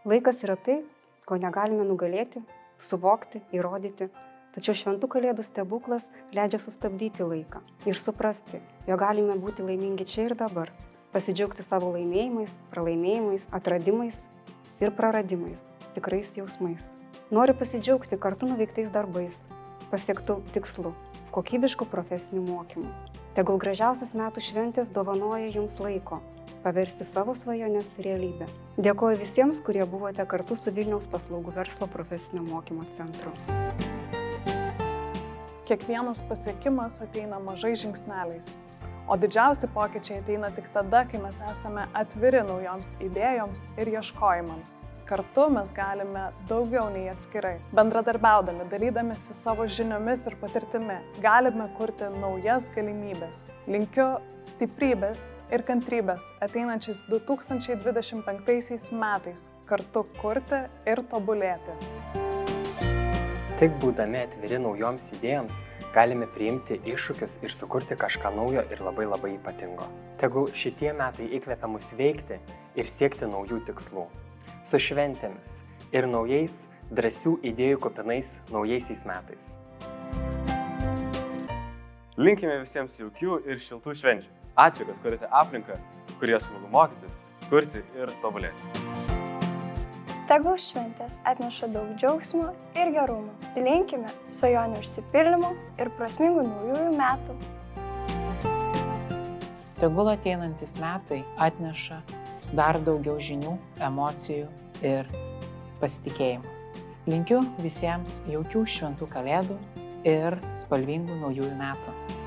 Laikas yra tai, ko negalime nugalėti, suvokti, įrodyti, tačiau šventų kalėdų stebuklas leidžia sustabdyti laiką ir suprasti, jog galime būti laimingi čia ir dabar, pasidžiaugti savo laimėjimais, pralaimėjimais, atradimais ir praradimais, tikrais jausmais. Noriu pasidžiaugti kartu nuveiktais darbais, pasiektų tikslų, kokybiškų profesinių mokymų. Tegul gražiausias metų šventės dovanoja jums laiko paversti savo svajones realybę. Dėkoju visiems, kurie buvote kartu su Vilniaus paslaugų verslo profesinio mokymo centru. Kiekvienas pasiekimas ateina mažais žingsneliais, o didžiausi pokyčiai ateina tik tada, kai mes esame atviri naujoms idėjoms ir ieškojimams. Kartu mes galime daugiau nei atskirai. Bendradarbiaudami, dalydamisi savo žiniomis ir patirtimi, galime kurti naujas galimybės. Linkiu stiprybės ir kantrybės ateinančiais 2025 metais kartu kurti ir tobulėti. Tik būdami atviri naujoms idėjoms, galime priimti iššūkius ir sukurti kažką naujo ir labai ypatingo. Tegul šitie metai įkvepia mus veikti ir siekti naujų tikslų. Su šventėmis ir naujais, drąsių idėjų kupinais naujaisiais metais. Linkime visiems jaukių ir šiltų švenčių. Ačiū, kad kuriate aplinką, kurioje smagu mokytis, kurti ir tobulėti. Tegul šventės atneša daug džiaugsmo ir gerumo. Linkime svajonių išsipildymo ir prasmingų naujųjų metų. Tegul ateinantis metai atneša dar daugiau žinių, emocijų ir pasitikėjimo. Linkiu visiems jaukių šventų kalėdų ir spalvingų naujųjų metų.